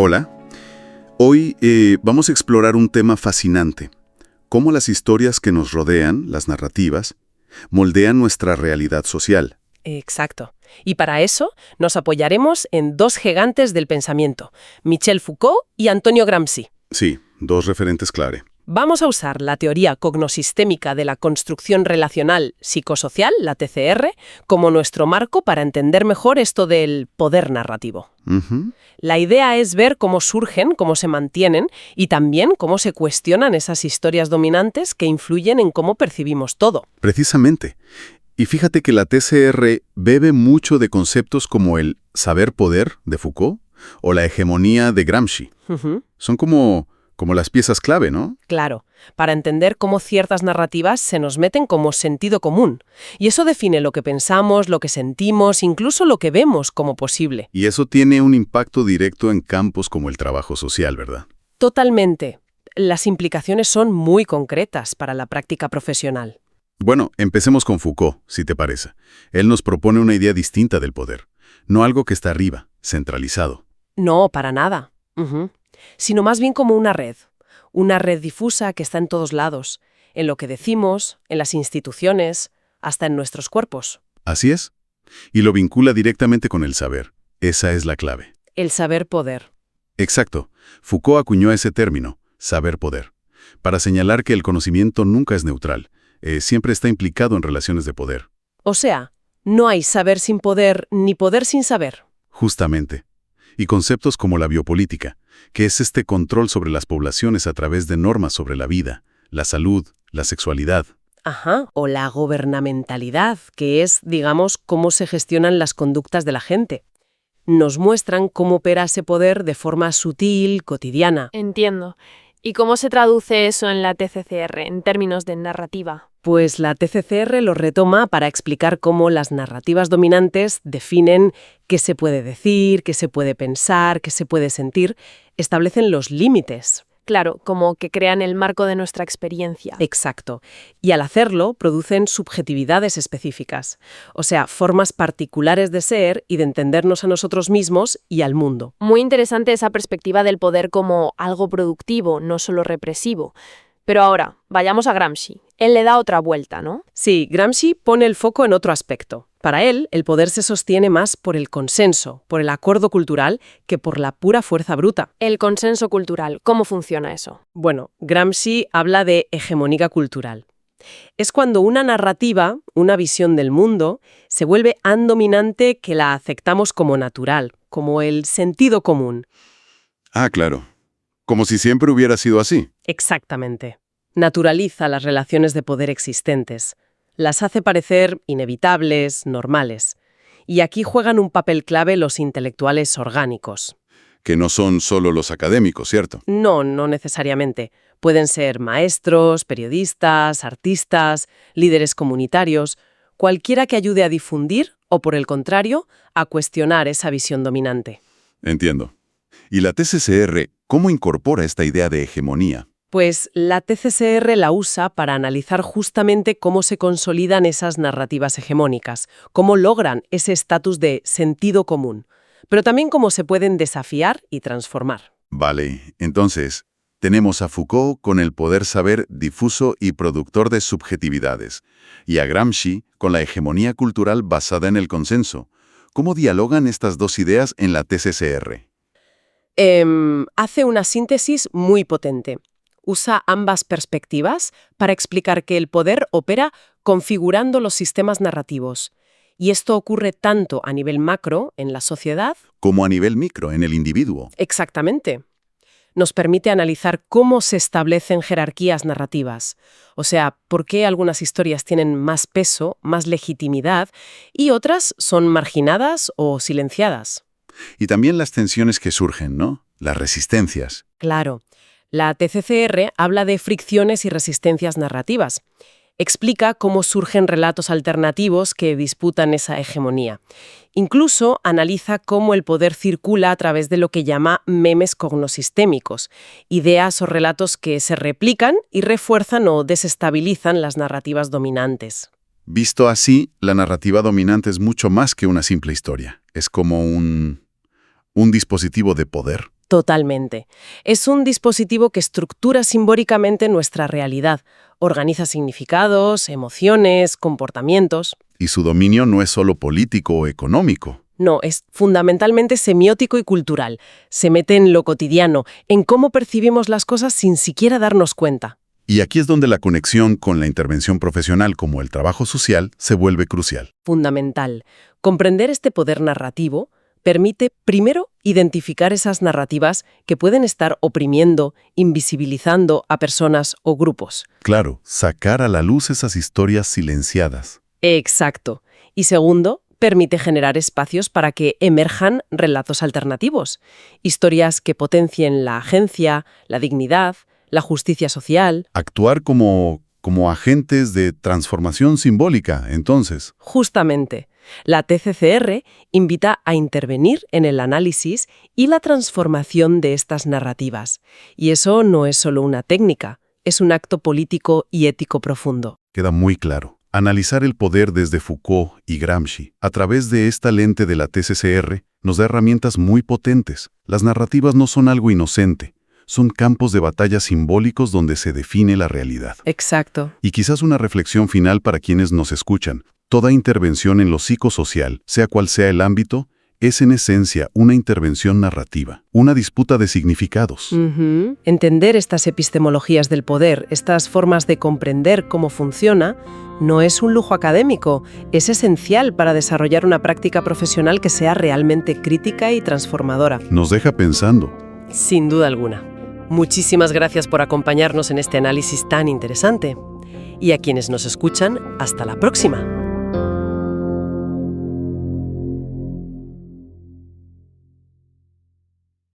Hola. Hoy vamos a explorar un tema fascinante: cómo las historias que nos rodean, las narrativas, moldean nuestra realidad social. Exacto. Y para eso nos apoyaremos en dos gigantes del pensamiento, Michel Foucault y Antonio Gramsci. Sí, dos referentes clave. Vamos a usar la teoría cognosistémica de la construcción relacional psicosocial, la TCR, como nuestro marco para entender mejor esto del poder narrativo. Ujú. La idea es ver cómo surgen, cómo se mantienen y también cómo se cuestionan esas historias dominantes que influyen en cómo percibimos todo. Precisamente. Y fíjate que la TCR bebe mucho de conceptos como el saber-poder de Foucault o la hegemonía de Gramsci. Ujú. Son como las piezas clave, ¿no? Claro, para entender cómo ciertas narrativas se nos meten como sentido común. Y eso define lo que pensamos, lo que sentimos, incluso lo que vemos como posible. Y eso tiene un impacto directo en campos como el trabajo social, ¿verdad? Totalmente. Las implicaciones son muy concretas para la práctica profesional. Bueno, empecemos con Foucault, si te parece. Él nos propone una idea distinta del poder, no algo que está arriba, centralizado. No, para nada. Ujú. Sino más bien como una red difusa que está en todos lados, en lo que decimos, en las instituciones, hasta en nuestros cuerpos. Así es. Y lo vincula directamente con el saber. Esa es la clave. El saber poder. Exacto. Foucault acuñó ese término, saber-poder, para señalar que el conocimiento nunca es neutral, siempre está implicado en relaciones de poder. O sea, no hay saber sin poder ni poder sin saber. Justamente. Y conceptos como la biopolítica, que es este control sobre las poblaciones a través de normas sobre la vida, la salud, la sexualidad. Ajá, o la gobernamentalidad, que es, digamos, cómo se gestionan las conductas de la gente. Nos muestran cómo opera ese poder de forma sutil, cotidiana. Entiendo. ¿Y cómo se traduce eso en la TCCR, en términos de narrativa? Pues la TCCR lo retoma para explicar cómo las narrativas dominantes definen qué se puede decir, qué se puede pensar, qué se puede sentir, establecen los límites. Claro, como que crean el marco de nuestra experiencia. Exacto. Y al hacerlo, producen subjetividades específicas, o sea, formas particulares de ser y de entendernos a nosotros mismos y al mundo. Muy interesante esa perspectiva del poder como algo productivo, no solo represivo. Pero ahora, vayamos a Gramsci. Él le da otra vuelta, ¿no? Sí, Gramsci pone el foco en otro aspecto. Para él, el poder se sostiene más por el consenso, por el acuerdo cultural, que por la pura fuerza bruta. El consenso cultural, ¿cómo funciona eso? Bueno, Gramsci habla de hegemonía cultural. Es cuando una narrativa, una visión del mundo, se vuelve tan dominante que la aceptamos como natural, como el sentido común. Ah, claro. Como si siempre hubiera sido así. Exactamente. Naturaliza las relaciones de poder existentes. Las hace parecer inevitables, normales. Y aquí juegan un papel clave los intelectuales orgánicos. Que no son solo los académicos, ¿cierto? No necesariamente. Pueden ser maestros, periodistas, artistas, líderes comunitarios, cualquiera que ayude a difundir o, por el contrario, a cuestionar esa visión dominante. Entiendo. ¿Y la TCCR cómo incorpora esta idea de hegemonía? Pues la TCCR la usa para analizar justamente cómo se consolidan esas narrativas hegemónicas, cómo logran ese estatus de sentido común, pero también cómo se pueden desafiar y transformar. Vale, entonces, tenemos a Foucault con el poder saber difuso y productor de subjetividades, y a Gramsci con la hegemonía cultural basada en el consenso. ¿Cómo dialogan estas dos ideas en la TCCR? Hace una síntesis muy potente. Usa ambas perspectivas para explicar que el poder opera configurando los sistemas narrativos. Y esto ocurre tanto a nivel macro, en la sociedad. Como a nivel micro, en el individuo. Exactamente. Nos permite analizar cómo se establecen jerarquías narrativas. O sea, por qué algunas historias tienen más peso, más legitimidad, y otras son marginadas o silenciadas. Y también las tensiones que surgen, ¿no? Las resistencias. Claro. La TCCR habla de fricciones y resistencias narrativas. Explica cómo surgen relatos alternativos que disputan esa hegemonía. Incluso analiza cómo el poder circula a través de lo que llama memes cognosistémicos, ideas o relatos que se replican y refuerzan o desestabilizan las narrativas dominantes. Visto así, la narrativa dominante es mucho más que una simple historia. Es como un dispositivo de poder. Totalmente. Es un dispositivo que estructura simbólicamente nuestra realidad, organiza significados, emociones, comportamientos. Y su dominio no es solo político o económico. No, es fundamentalmente semiótico y cultural. Se mete en lo cotidiano, en cómo percibimos las cosas sin siquiera darnos cuenta. Y aquí es donde la conexión con la intervención profesional como el trabajo social se vuelve crucial. Fundamental. Comprender este poder narrativo permite, primero, identificar esas narrativas que pueden estar oprimiendo, invisibilizando a personas o grupos. Claro, sacar a la luz esas historias silenciadas. Exacto. Y segundo, permite generar espacios para que emerjan relatos alternativos, historias que potencien la agencia, la dignidad, la justicia social. Actuar como agentes de transformación simbólica, entonces. Justamente, la TCCR invita a intervenir en el análisis y la transformación de estas narrativas. Y eso no es solo una técnica, es un acto político y ético profundo. Queda muy claro. Analizar el poder desde Foucault y Gramsci a través de esta lente de la TCCR nos da herramientas muy potentes. Las narrativas no son algo inocente, son campos de batalla simbólicos donde se define la realidad. Exacto. Y quizás una reflexión final para quienes nos escuchan. Toda intervención en lo psicosocial, sea cual sea el ámbito, es en esencia una intervención narrativa, una disputa de significados. Entender estas epistemologías del poder, estas formas de comprender cómo funciona, no es un lujo académico, es esencial para desarrollar una práctica profesional que sea realmente crítica y transformadora. Nos deja pensando. Sin duda alguna. Muchísimas gracias por acompañarnos en este análisis tan interesante. Y a quienes nos escuchan, hasta la próxima.